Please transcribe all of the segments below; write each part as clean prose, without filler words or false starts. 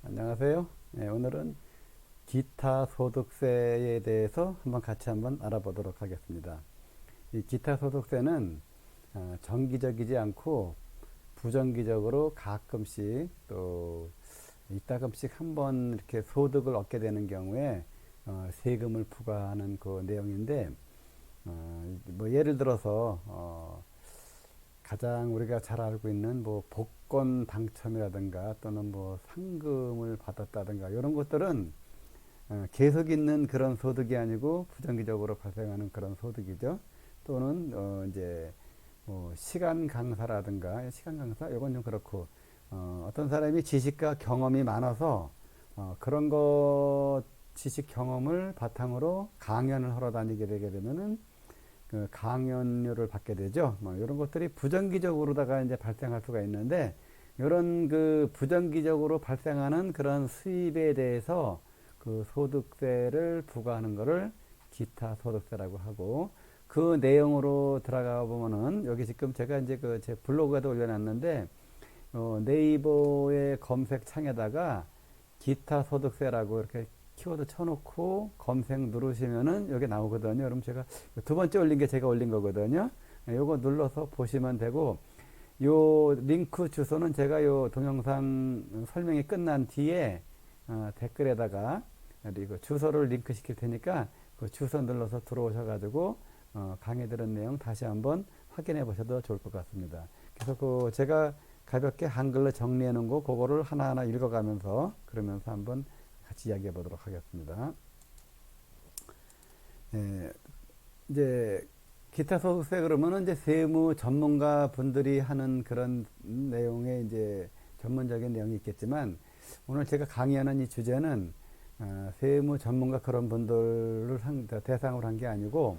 안녕하세요. 오늘은 기타 소득세에 대해서 같이 한번 알아보도록 하겠습니다. 이 기타 소득세는 정기적이지 않고 부정기적으로 가끔씩 또 이따금씩 한번 이렇게 소득을 얻게 되는 경우에 세금을 부과하는 그 내용인데, 뭐 예를 들어서 가장 우리가 잘 알고 있는 뭐 복권 당첨이라든가 또는 뭐 상금을 받았다든가 이런 것들은 계속 있는 그런 소득이 아니고 부정기적으로 발생하는 그런 소득이죠. 또는 이제 뭐 시간 강사라든가 시간 강사 이건 좀 그렇고, 어떤 사람이 지식과 경험이 많아서 그런 것 지식 경험을 바탕으로 강연을 하러 다니게 되게 되면은 그 강연료를 받게 되죠. 뭐 이런 것들이 부정기적으로다가 이제 발생할 수가 있는데, 이런 그 부정기적으로 발생하는 그런 수입에 대해서 그 소득세를 부과하는 것을 기타 소득세라고 하고, 그 내용으로 들어가 보면은 여기 지금 제가 이제 그 제 블로그에도 올려놨는데, 네이버의 검색창에다가 기타 소득세라고 이렇게 키워드 쳐놓고 검색 누르시면은 여기 나오거든요. 그럼 제가 두 번째 올린 게 제가 올린 거거든요. 요거 눌러서 보시면 되고, 요 링크 주소는 제가 요 동영상 설명이 끝난 뒤에 댓글에다가 그리고 주소를 링크 시킬 테니까 그 주소 눌러서 들어오셔가지고 강의 들은 내용 다시 한번 확인해 보셔도 좋을 것 같습니다. 그래서 그 제가 가볍게 한글로 정리해 놓은 거 그거를 하나하나 읽어가면서 그러면서 한번 같이 이야기해 보도록 하겠습니다. 이제 기타 소득세 그러면은 이제 세무 전문가 분들이 하는 그런 내용의 이제 전문적인 내용이 있겠지만, 오늘 제가 강의하는 이 주제는 세무 전문가 그런 분들을 대상으로 한 게 아니고,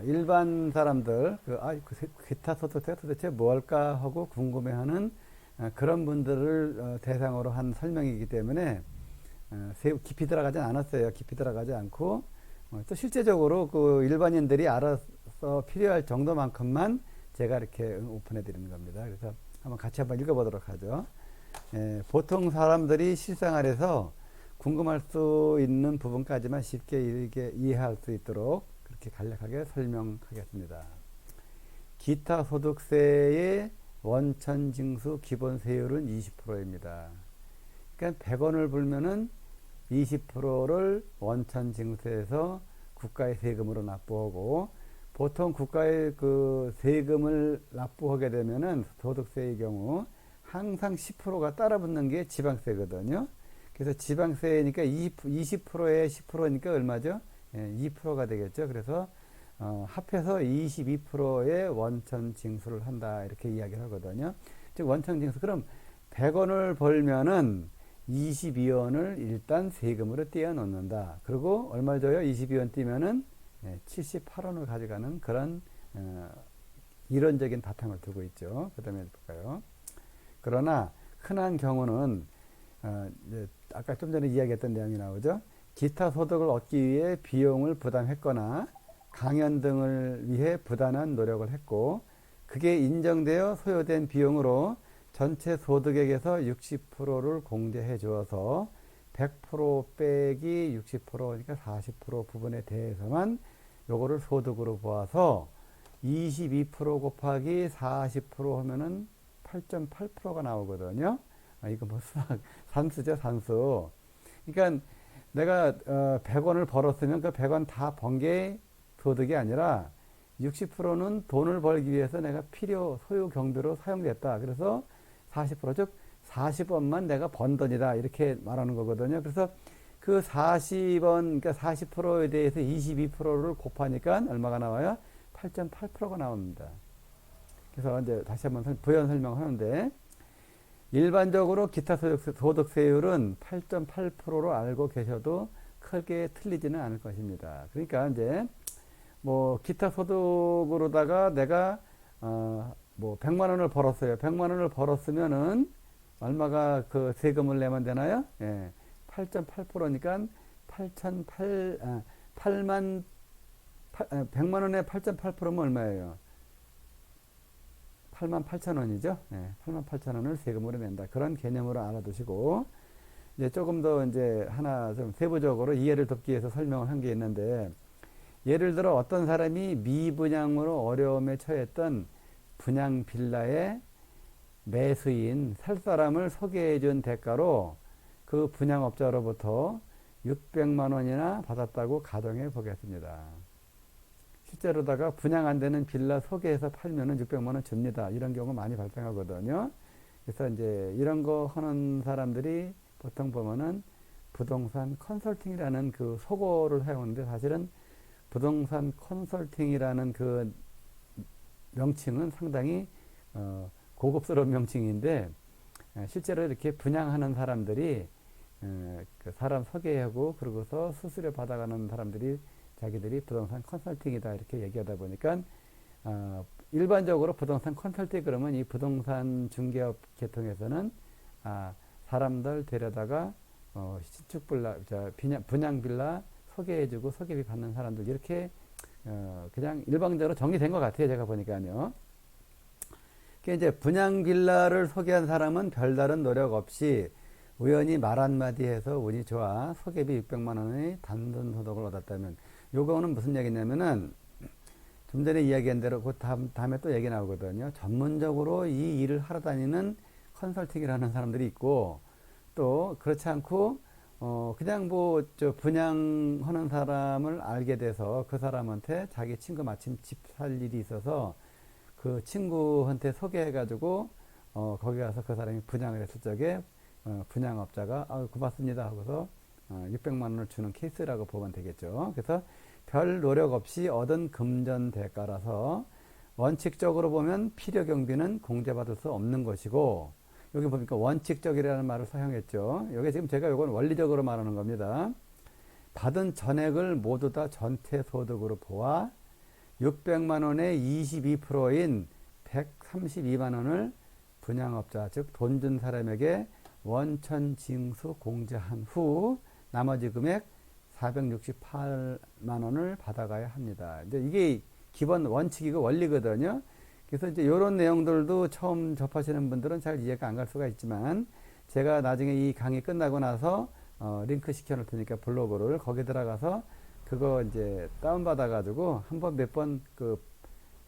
일반 사람들 그 기타 소득세 도대체 뭘까 하고 궁금해하는 그런 분들을 대상으로 한 설명이기 때문에 깊이 들어가지 않았어요. 깊이 들어가지 않고 또 실제적으로 그 일반인들이 알아서 필요할 정도만큼만 제가 이렇게 오픈해 드리는 겁니다. 그래서 같이 한번 읽어보도록 하죠. 보통 사람들이 실생활에서 궁금할 수 있는 부분까지만 쉽게 이해할 수 있도록 그렇게 간략하게 설명하겠습니다. 기타 소득세의 원천징수 기본세율은 20%입니다. 그러니까 100원을 불면은 20%를 원천징수해서 국가의 세금으로 납부하고, 보통 국가의 그 세금을 납부하게 되면은 소득세의 경우 항상 10%가 따라붙는 게 지방세거든요. 그래서 지방세니까 20%에 10%니까 얼마죠? 2%가 되겠죠. 그래서 합해서 22%의 원천 징수를 한다 이렇게 이야기를 하거든요. 즉 원천 징수, 그럼 100원을 벌면은 22원을 일단 세금으로 떼어 놓는다. 그리고 얼마 줘요? 22원 떼면은 78원을 가져가는 그런 이론적인 바탕을 두고 있죠. 그 다음에 볼까요? 그러나 흔한 경우는 아까 좀 전에 이야기했던 내용이 나오죠. 기타 소득을 얻기 위해 비용을 부담했거나 강연 등을 위해 부단한 노력을 했고, 그게 인정되어 소요된 비용으로 전체 소득액에서 60%를 공제해 주어서 100% 빼기 60%니까 40% 부분에 대해서만 요거를 소득으로 보아서 22% 곱하기 40% 하면은 8.8%가 나오거든요. 이거 뭐 수학 산수죠, 산수. 그러니까 내가 100원을 벌었으면 그 100원 다 번 게 소득이 아니라 60%는 돈을 벌기 위해서 내가 소요 경비로 사용됐다. 그래서 40%, 즉 40원만 내가 번 돈이다 이렇게 말하는 거거든요. 그래서 그 40원, 그러니까 40%에 대해서 22%를 곱하니까 얼마가 나와요? 8.8%가 나옵니다. 그래서 이제 다시 한번 부연 설명하는데, 일반적으로 기타 소득세율은 8.8%로 알고 계셔도 크게 틀리지는 않을 것입니다. 그러니까 이제 뭐 기타 소득으로다가 내가 뭐 100만 원을 벌었어요. 100만 원을 벌었으면은 얼마가 그 세금을 내면 되나요? 8.8%니까 100만 원에 8.8%면 얼마예요? 8만 8천 원이죠. 8만 8천 원을 세금으로 낸다. 그런 개념으로 알아두시고, 이제 조금 더 이제 하나 좀 세부적으로 이해를 돕기 위해서 설명을 한 게 있는데, 예를 들어 어떤 사람이 미분양으로 어려움에 처했던 분양 빌라의 매수인 살 사람을 소개해 준 대가로 그 분양업자로부터 600만 원이나 받았다고 가정해 보겠습니다. 실제로다가 분양 안 되는 빌라 소개해서 팔면은 600만 원 줍니다. 이런 경우 많이 발생하거든요. 그래서 이제 이런 거 하는 사람들이 보통 보면은 부동산 컨설팅이라는 그 속어를 사용하는데, 사실은 부동산 컨설팅이라는 그 명칭은 상당히 고급스러운 명칭인데, 실제로 이렇게 분양하는 사람들이 그 사람 소개하고 그러고서 수수료 받아가는 사람들이 자기들이 부동산 컨설팅이다 이렇게 얘기하다 보니까, 일반적으로 부동산 컨설팅 그러면 이 부동산 중개업 계통에서는 사람들 데려다가 신축 빌라, 분양 빌라 소개해주고 소개비 받는 사람들, 이렇게 그냥 일방적으로 정리된 것 같아요. 제가 보니까요. 이제 분양 빌라를 소개한 사람은 별다른 노력 없이 우연히 말 한마디 해서 운이 좋아 소개비 600만 원의 단돈 소득을 얻었다면, 요거는 무슨 얘기냐면은 좀 전에 이야기한 대로 그 다음에 또 얘기 나오거든요. 전문적으로 이 일을 하러 다니는 컨설팅을 하는 사람들이 있고, 또 그렇지 않고 그냥 뭐 저 분양하는 사람을 알게 돼서 그 사람한테 자기 친구 마침 집 살 일이 있어서 그 친구한테 소개해가지고 거기 가서 그 사람이 분양을 했을 적에 분양업자가 고맙습니다 하고서 600만 원을 주는 케이스라고 보면 되겠죠. 그래서 별 노력 없이 얻은 금전 대가라서 원칙적으로 보면 필요 경비는 공제받을 수 없는 것이고, 여기 보니까 원칙적이라는 말을 사용했죠. 여기 지금 제가 이건 원리적으로 말하는 겁니다. 받은 전액을 모두 다 전태소득으로 보아 600만 원의 22%인 132만 원을 분양업자, 즉 돈 준 사람에게 원천징수 공제한 후 나머지 금액 468만 원을 받아가야 합니다. 이제 이게 기본 원칙이고 원리거든요. 그래서 이제 이런 내용들도 처음 접하시는 분들은 잘 이해가 안 갈 수가 있지만, 제가 나중에 이 강의 끝나고 나서 링크 시켜 놓을 테니까 블로그를 거기 들어가서 그거 이제 다운받아 가지고 한번 몇 번 그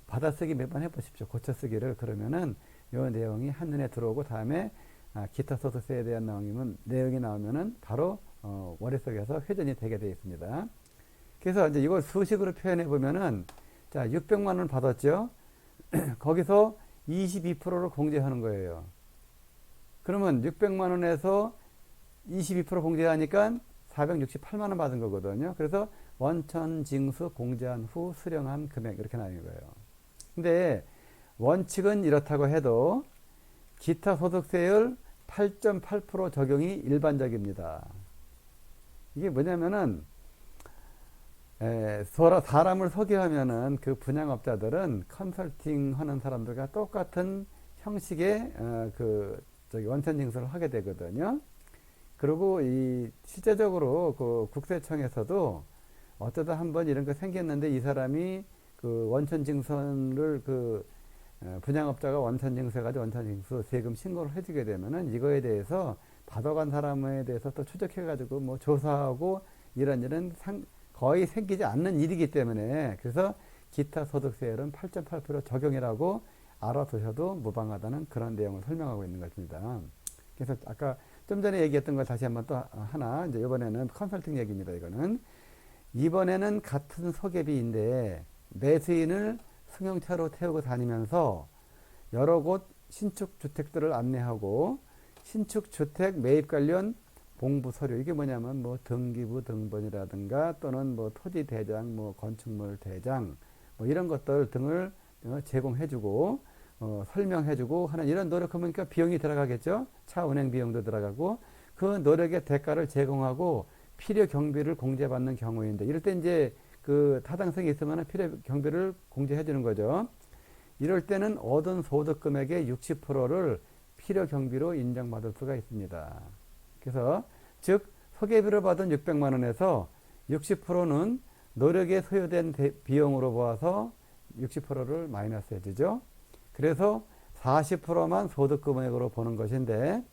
받아쓰기 몇 번 해보십시오. 고쳐쓰기를. 그러면은 이 내용이 한눈에 들어오고, 다음에 기타 소득세에 대한 내용이 나오면은 바로 머릿속에서 회전이 되게 되어 있습니다. 그래서 이제 이걸 수식으로 표현해 보면은, 자, 600만 원을 받았죠. 거기서 22%를 공제하는 거예요. 그러면 600만 원에서 22% 공제하니까 468만 원 받은 거거든요. 그래서 원천징수 공제한 후 수령한 금액, 이렇게 나오는 거예요. 근데 원칙은 이렇다고 해도 기타 소득세율 8.8% 적용이 일반적입니다. 이게 뭐냐면은 사람을 소개하면은 그 분양업자들은 컨설팅 하는 사람들과 똑같은 형식의 원천징수를 하게 되거든요. 그리고 이 실제적으로 그 국세청에서도 어쩌다 한번 이런 거 생겼는데, 이 사람이 그 원천징수를 분양업자가 원천징수해가지고 원천징수 세금 신고를 해주게 되면은, 이거에 대해서 받아간 사람에 대해서 또 추적해가지고 뭐 조사하고 이런 일은 거의 생기지 않는 일이기 때문에, 그래서 기타 소득세율은 8.8% 적용이라고 알아두셔도 무방하다는 그런 내용을 설명하고 있는 것입니다. 그래서 아까 좀 전에 얘기했던 걸 다시 한번 또 하나, 이제 이번에는 컨설팅 얘기입니다. 이번에는 같은 소개비인데 매수인을 승용차로 태우고 다니면서 여러 곳 신축 주택들을 안내하고, 신축 주택 매입 관련 공부 서류, 이게 뭐냐면 뭐 등기부 등본이라든가 또는 뭐 토지 대장, 뭐 건축물 대장, 뭐 이런 것들 등을 제공해주고 설명해주고 하는 이런 노력하니까 비용이 들어가겠죠. 차 운행 비용도 들어가고, 그 노력의 대가를 제공하고 필요 경비를 공제받는 경우인데, 이럴 때 이제 그 타당성이 있으면 필요 경비를 공제해주는 거죠. 이럴 때는 얻은 소득 금액의 60%를 필요 경비로 인정받을 수가 있습니다. 그래서 즉 소개비를 받은 600만 원에서 60%는 노력에 소요된 비용으로 보아서 60%를 마이너스 해주죠. 그래서 40%만 소득 금액으로 보는 것인데,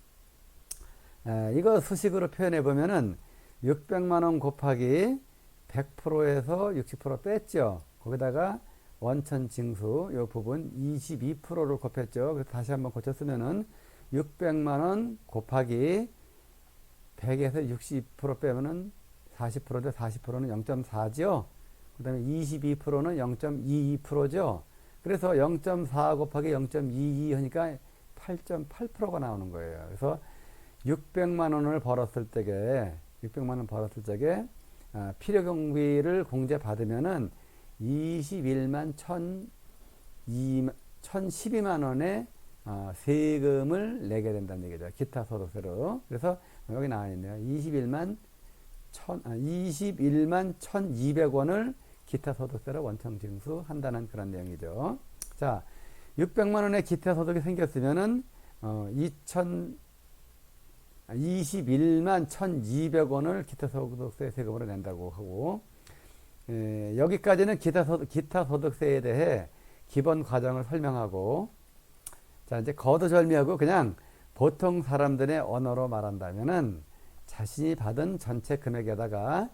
이거 수식으로 표현해 보면은 600만 원 곱하기 100%에서 60% 뺐죠. 거기다가 원천 징수 이 부분 22%를 곱했죠. 그래서 다시 한번 고쳤으면은 600만 원 곱하기 100에서 60% 빼면은 40%대 40%는 0.4죠. 그 다음에 22%는 0.22%죠. 그래서 0.4 곱하기 0.22 하니까 8.8%가 나오는 거예요. 그래서 600만 원을 벌었을 때에 필요 경비를 공제 받으면은 21만 1012만 원의 세금을 내게 된다는 얘기죠. 기타 소득세로. 그래서 여기 나와 있네요. 21만 1200원을 기타 소득세로 원천 징수한다는 그런 내용이죠. 자, 600만 원의 기타 소득이 생겼으면은 21만 1200원을 기타 소득세 세금으로 낸다고 하고, 여기까지는 기타 소득세에 대해 기본 과정을 설명하고, 자, 이제 거두절미하고 그냥 보통 사람들의 언어로 말한다면은 자신이 받은 전체 금액에다가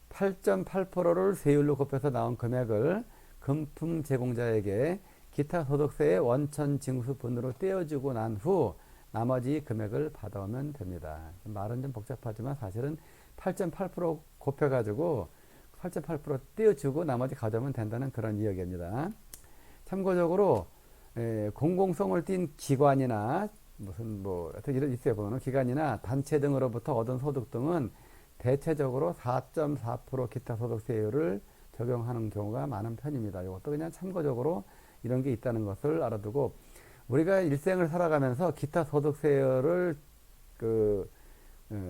8.8%를 세율로 곱해서 나온 금액을 금품 제공자에게 기타 소득세의 원천 징수분으로 떼어주고 난 후 나머지 금액을 받아오면 됩니다. 말은 좀 복잡하지만 사실은 8.8% 곱해가지고 8.8% 떼어주고 나머지 가져오면 된다는 그런 이야기입니다. 참고적으로 공공성을 띈 기관이나 무슨 이런 있어요 보면 기관이나 단체 등으로부터 얻은 소득 등은 대체적으로 4.4% 기타 소득세율을 적용하는 경우가 많은 편입니다. 이것도 그냥 참고적으로 이런 게 있다는 것을 알아두고, 우리가 일생을 살아가면서 기타 소득세율을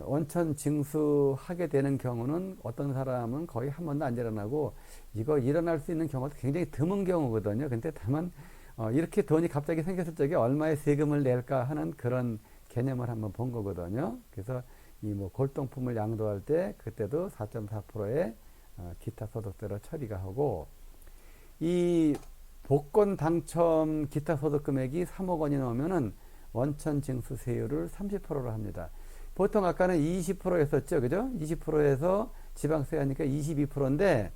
원천 징수하게 되는 경우는 어떤 사람은 거의 한 번도 안 일어나고, 이거 일어날 수 있는 경우도 굉장히 드문 경우거든요. 근데 다만 이렇게 돈이 갑자기 생겼을 적에 얼마의 세금을 낼까 하는 그런 개념을 한번 본 거거든요. 그래서 이 골동품을 양도할 때 그때도 4.4%의 기타 소득세로 처리가 하고, 이 복권 당첨 기타 소득 금액이 3억 원이 넘으면은 원천 징수세율을 30%로 합니다. 보통 아까는 20%였었죠, 그죠? 20%에서 지방세 하니까 22%인데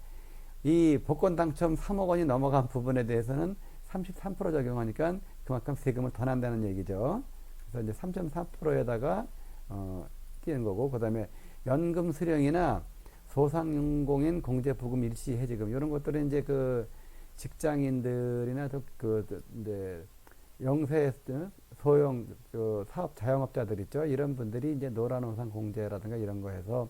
이 복권 당첨 3억 원이 넘어간 부분에 대해서는 33% 적용하니까 그만큼 세금을 더 낸다는 얘기죠. 그래서 이제 3.4%에다가 띄는 거고, 그 다음에 연금 수령이나 소상공인 공제부금 일시해지금 이런 것들은 이제 직장인들이나 이제 영세 소형 사업 자영업자들 있죠. 이런 분들이 이제 노란우산 공제라든가 이런 거 해서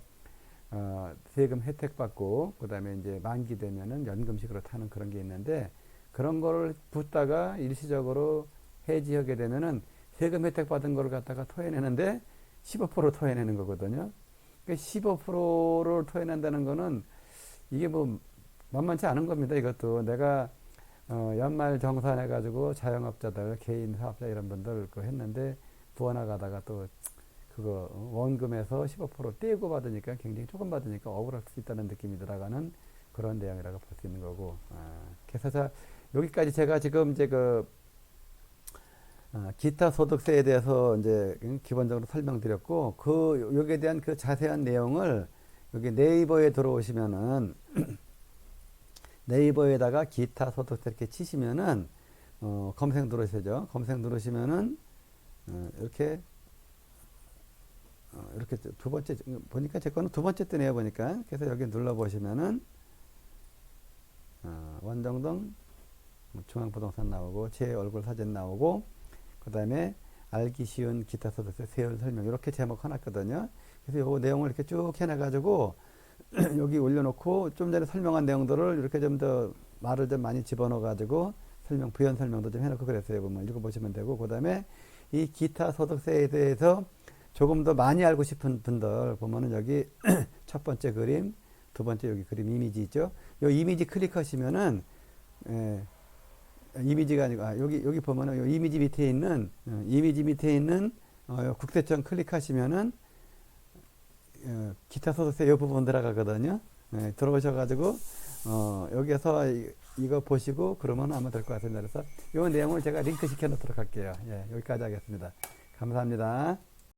세금 혜택 받고, 그 다음에 이제 만기 되면은 연금식으로 타는 그런 게 있는데, 그런 거를 붓다가 일시적으로 해지하게 되면은 세금 혜택 받은 거를 갖다가 토해내는데 15% 토해내는 거거든요. 그러니까 15%를 토해낸다는 거는 이게 만만치 않은 겁니다. 이것도 내가 연말 정산해 가지고 자영업자들, 개인 사업자 이런 분들 했는데 부어나가다가 또 그거 원금에서 15% 떼고 받으니까 굉장히 조금 받으니까 억울할 수 있다는 느낌이 들어가는 그런 내용이라고 볼 수 있는 거고. 그래서 자, 여기까지 제가 지금 이제 기타 소득세에 대해서 이제 기본적으로 설명드렸고, 여기에 대한 자세한 내용을 여기 네이버에 들어오시면은 네이버에다가 기타 소득세 이렇게 치시면은 검색 누르시죠. 검색 누르시면은 이렇게 두 번째 보니까 제 거는 두 번째 뜨네요 보니까. 그래서 여기 눌러 보시면은 원정동 중앙부동산 나오고 제 얼굴 사진 나오고, 그 다음에 알기 쉬운 기타 소득세 세율 설명 이렇게 제목 해놨거든요. 그래서 요 내용을 이렇게 쭉 해놔가지고 여기 올려놓고 좀 전에 설명한 내용들을 이렇게 좀 더 말을 좀 많이 집어넣어가지고 부연 설명도 좀 해놓고 그랬어요. 보면 읽어보시면 되고, 그 다음에 이 기타 소득세에 대해서 조금 더 많이 알고 싶은 분들 보면은 여기 첫 번째 그림, 두 번째 여기 그림 이미지 있죠. 요 이미지 클릭하시면은 이미지가 아니고 여기 보면은 요 이미지 밑에 있는 국세청 클릭하시면은 기타 소득세 이 부분 들어가거든요. 들어오셔가지고 여기에서 이거 보시고 그러면 아마 될 것 같습니다. 그래서 이 내용을 제가 링크 시켜 놓도록 할게요. 여기까지 하겠습니다. 감사합니다.